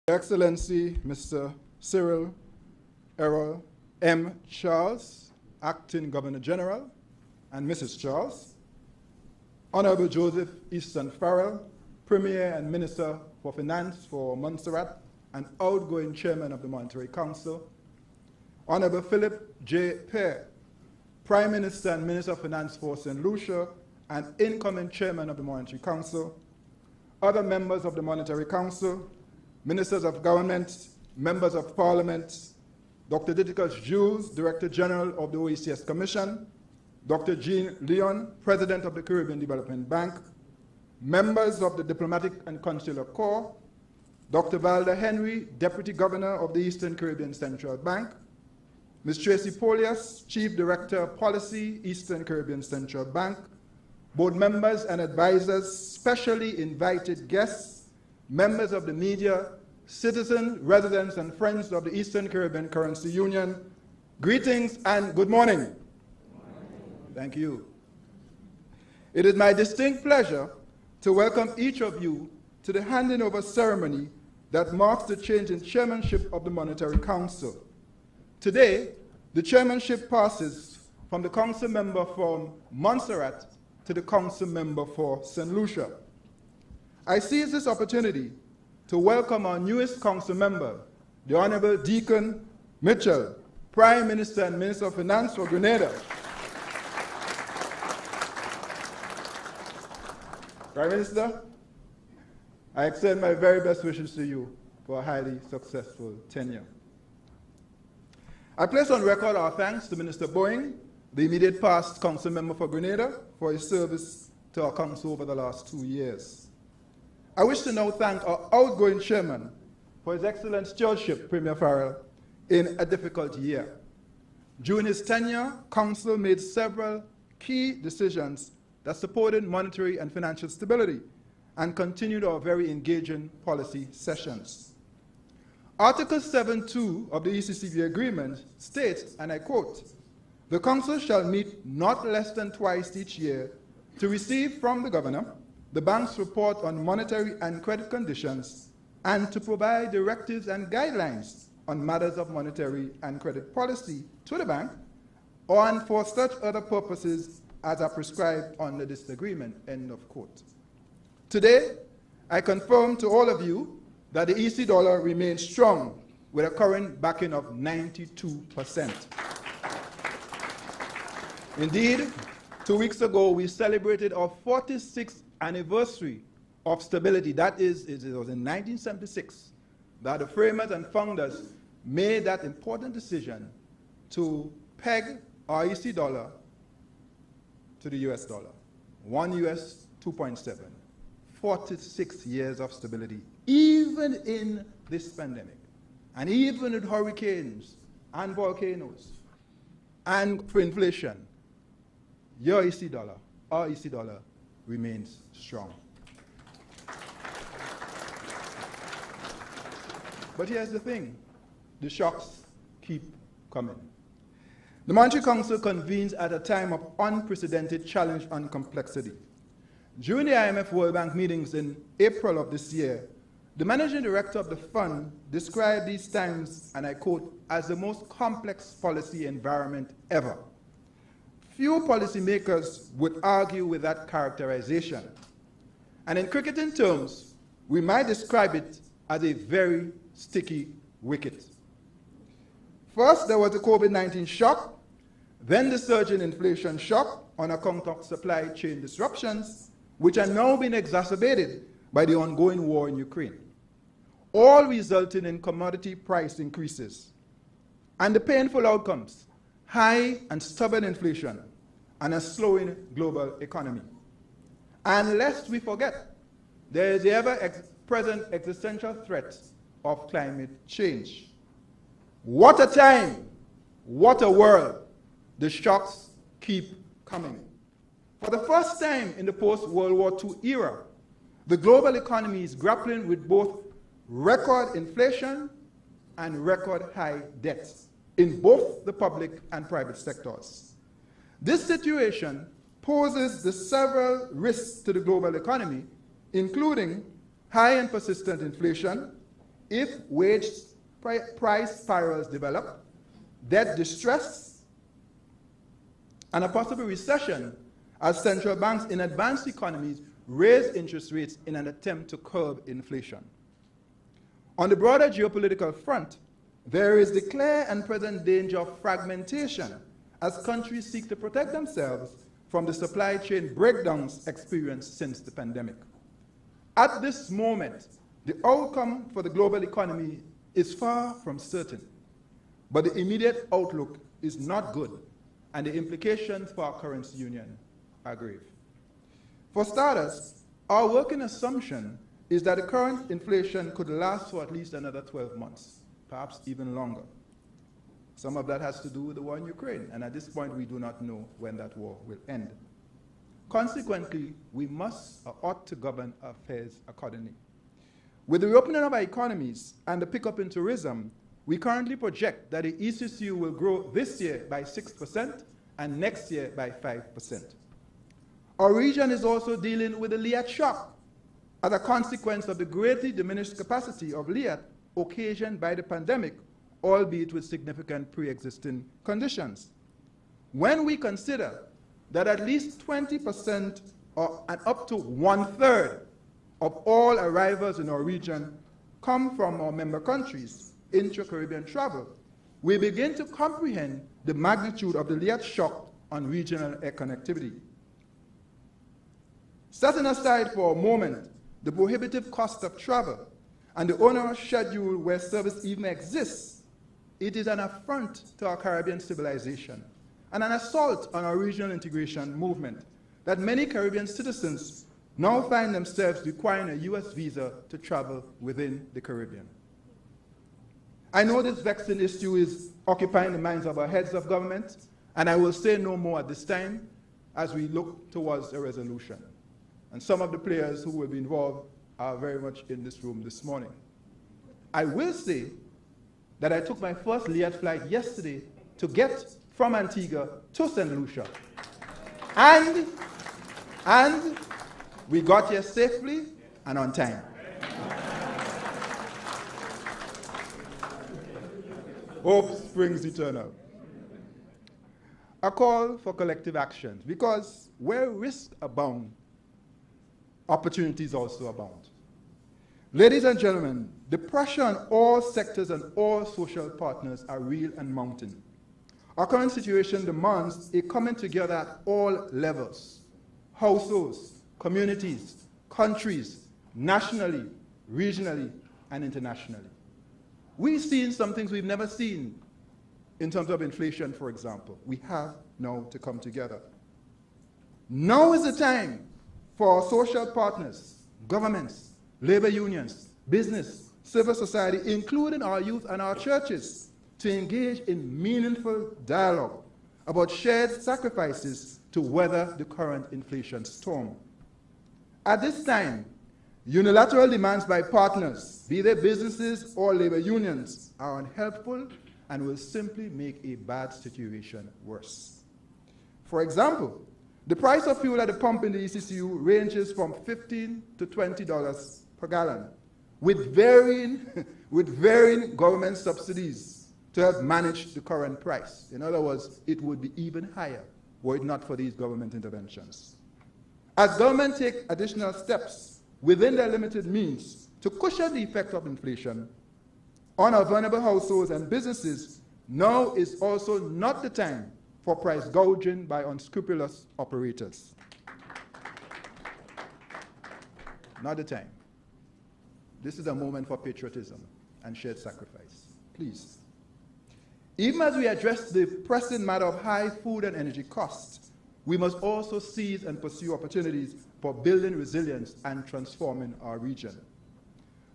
Excellency Mr. Cyril Errol M. Charles, Acting Governor General, and Mrs. Charles, Honorable Joseph Easton Farrell, Premier and Minister for Finance for Montserrat and outgoing Chairman of the Monetary Council, Honorable Philip J. Pear, Prime Minister and Minister of Finance for Saint Lucia and incoming Chairman of the Monetary Council, other members of the Monetary Council, Ministers of Government, Members of Parliament, Dr. Diticus Jules, Director General of the OECS Commission, Dr. Jean Leon, President of the Caribbean Development Bank, members of the Diplomatic and Consular Corps, Dr. Valda Henry, Deputy Governor of the Eastern Caribbean Central Bank, Ms. Tracy Polias, Chief Director of Policy, Eastern Caribbean Central Bank, board members and advisors, specially invited guests, members of the media, citizens, residents, and friends of the Eastern Caribbean Currency Union, greetings and good morning. Good morning. Thank you. It is my distinct pleasure to welcome each of you to the handing over ceremony that marks the change in chairmanship of the Monetary Council. Today, the chairmanship passes from the council member from Montserrat to the council member for Saint Lucia. I seize this opportunity to welcome our newest council member, the Honorable Deacon Mitchell, Prime Minister and Minister of Finance for Grenada. Prime Minister, I extend my very best wishes to you for a highly successful tenure. I place on record our thanks to Minister Boeing, the immediate past council member for Grenada, for his service to our council over the last 2 years. I wish to now thank our outgoing chairman for his excellent stewardship, Premier Farrell, in a difficult year. During his tenure, council made several key decisions that supported monetary and financial stability and continued our very engaging policy sessions. Article 7.2 of the ECCB agreement states, and I quote, "The council shall meet not less than twice each year to receive from the governor the bank's report on monetary and credit conditions and to provide directives and guidelines on matters of monetary and credit policy to the bank or for such other purposes as are prescribed under this agreement," end of quote. Today, I confirm to all of you that the EC dollar remains strong with a current backing of 92%. Indeed, 2 weeks ago, we celebrated our 46th anniversary of stability. That is, it was in 1976 that the framers and founders made that important decision to peg our EC dollar to the US dollar. 1 US, 2.7. 46 years of stability, even in this pandemic, and even with hurricanes and volcanoes, and for inflation, your EC dollar, our EC dollar, remains strong. But here's the thing, the shocks keep coming. The Monetary Council convenes at a time of unprecedented challenge and complexity. During the IMF World Bank meetings in April of this year, the managing director of the fund described these times, and I quote, as the most complex policy environment ever. Few policymakers would argue with that characterization. And in cricketing terms, we might describe it as a very sticky wicket. First, there was the COVID-19 shock, then the surge in inflation shock on account of supply chain disruptions, which are now being exacerbated by the ongoing war in Ukraine, all resulting in commodity price increases. And the painful outcomes, high and stubborn inflation, and a slowing global economy. And lest we forget, there is the ever-present existential threat of climate change. What a time, what a world. The shocks keep coming. For the first time in the post-World War II era, the global economy is grappling with both record inflation and record high debts in both the public and private sectors. This situation poses the several risks to the global economy, including high and persistent inflation, if wage price spirals develop, debt distress, and a possible recession as central banks in advanced economies raise interest rates in an attempt to curb inflation. On the broader geopolitical front, there is the clear and present danger of fragmentation as countries seek to protect themselves from the supply chain breakdowns experienced since the pandemic. At this moment, the outcome for the global economy is far from certain, but the immediate outlook is not good, and the implications for our currency union are grave. For starters, our working assumption is that the current inflation could last for at least another 12 months, perhaps even longer. Some of that has to do with the war in Ukraine, and at this point we do not know when that war will end. Consequently, we must or ought to govern our affairs accordingly. With the reopening of our economies and the pickup in tourism, we currently project that the ECCU will grow this year by 6% and next year by 5%. Our region is also dealing with the Liat shock as a consequence of the greatly diminished capacity of Liat occasioned by the pandemic, albeit with significant pre-existing conditions. When we consider that at least 20% and up to 1/3 of all arrivals in our region come from our member countries, intra-Caribbean travel, we begin to comprehend the magnitude of the Liat shock on regional air connectivity. Setting aside for a moment the prohibitive cost of travel and the onerous schedule where service even exists, it is an affront to our Caribbean civilization and an assault on our regional integration movement that many Caribbean citizens now find themselves requiring a US visa to travel within the Caribbean. I know this vexing issue is occupying the minds of our heads of government, and I will say no more at this time as we look towards a resolution. And some of the players who will be involved are very much in this room this morning. I will say that I took my first Liat flight yesterday to get from Antigua to Saint Lucia. And we got here safely and on time. Hope springs eternal. A call for collective action, because where risks abound, opportunities also abound. Ladies and gentlemen, the pressure on all sectors and all social partners are real and mounting. Our current situation demands a coming together at all levels: households, communities, countries, nationally, regionally, and internationally. We've seen some things we've never seen in terms of inflation, for example. We have now to come together. Now is the time for our social partners, governments, labor unions, business, civil society, including our youth and our churches, to engage in meaningful dialogue about shared sacrifices to weather the current inflation storm. At this time, unilateral demands by partners, be they businesses or labor unions, are unhelpful and will simply make a bad situation worse. For example, the price of fuel at the pump in the ECCU ranges from $15 to $20 per gallon, with varying government subsidies to help manage the current price. In other words, it would be even higher were it not for these government interventions. As government take additional steps within their limited means to cushion the effect of inflation on our vulnerable households and businesses, now is also not the time for price gouging by unscrupulous operators. Not the time. This is a moment for patriotism and shared sacrifice. Please. Even as we address the pressing matter of high food and energy costs, we must also seize and pursue opportunities for building resilience and transforming our region.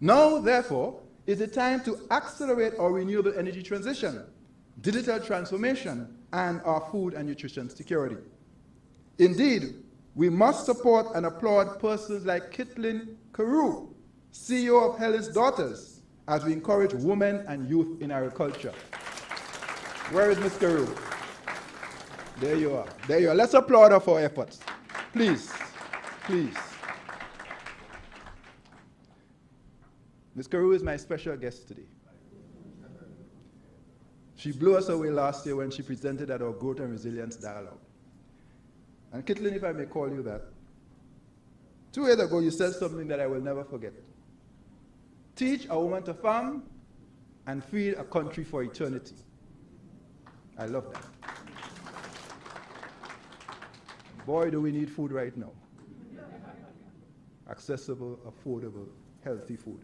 Now, therefore, is the time to accelerate our renewable energy transition, digital transformation, and our food and nutrition security. Indeed, we must support and applaud persons like Kitlin Carew, CEO of Helen's Daughters, as we encourage women and youth in agriculture. Where is Ms. Carew? There you are. There you are. Let's applaud her for her efforts. Please, please. Ms. Carew is my special guest today. She blew us away last year when she presented at our Growth and Resilience Dialogue. And Kitlin, if I may call you that, 2 years ago you said something that I will never forget. Teach a woman to farm and feed a country for eternity. I love that. Boy, do we need food right now. Accessible, affordable, healthy food.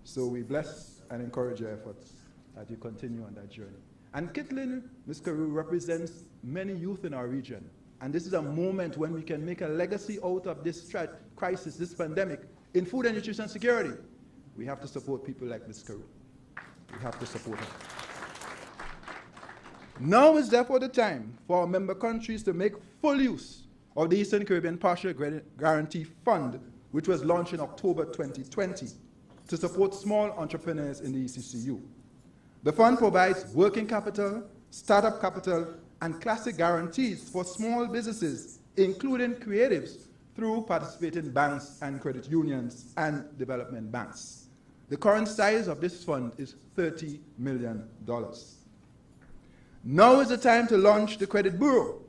So we bless and encourage your efforts as you continue on that journey. And Kitlin, Ms. Carew, represents many youth in our region. And this is a moment when we can make a legacy out of this crisis, this pandemic, in food and nutrition security. We have to support people like Ms. Carew. We have to support her. Now is therefore the time for our member countries to make full use of the Eastern Caribbean Partial Guarantee Fund, which was launched in October 2020, to support small entrepreneurs in the ECCU. The fund provides working capital, startup capital, and classic guarantees for small businesses, including creatives, through participating banks and credit unions and development banks. The current size of this fund is $30 million. Now is the time to launch the Credit Bureau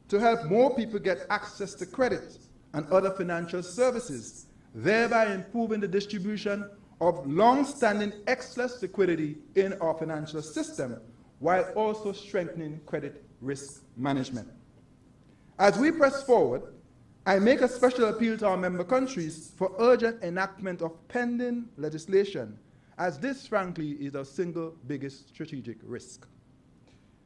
to help more people get access to credit and other financial services, thereby improving the distribution of long-standing excess liquidity in our financial system, while also strengthening credit risk management. As we press forward, I make a special appeal to our member countries for urgent enactment of pending legislation, as this, frankly, is our single biggest strategic risk.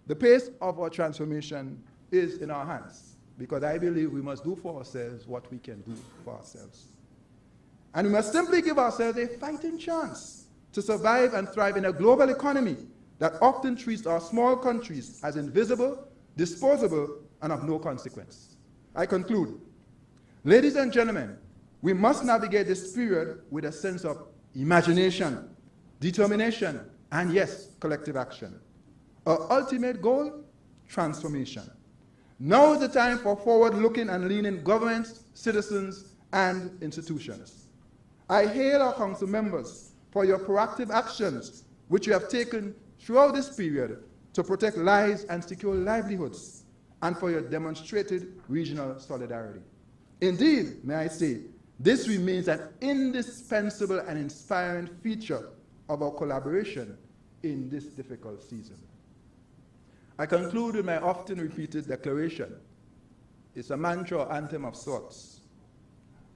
The pace of our transformation is in our hands, because I believe we must do for ourselves what we can do for ourselves. And we must simply give ourselves a fighting chance to survive and thrive in a global economy that often treats our small countries as invisible, disposable, and of no consequence. I conclude. Ladies and gentlemen, we must navigate this period with a sense of imagination, determination, and yes, collective action. Our ultimate goal, transformation. Now is the time for forward-looking and leaning governments, citizens, and institutions. I hail our council members for your proactive actions, which you have taken throughout this period to protect lives and secure livelihoods, and for your demonstrated regional solidarity. Indeed, may I say, this remains an indispensable and inspiring feature of our collaboration in this difficult season. I conclude with my often repeated declaration. It's a mantra or anthem of sorts.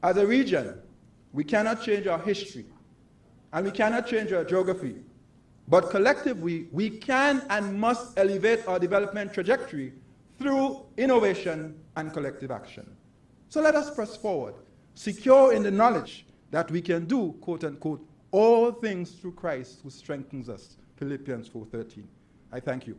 As a region, we cannot change our history, and we cannot change our geography, but collectively, we can and must elevate our development trajectory through innovation and collective action. So let us press forward, secure in the knowledge that we can do, quote unquote, all things through Christ who strengthens us, Philippians 4:13. I thank you.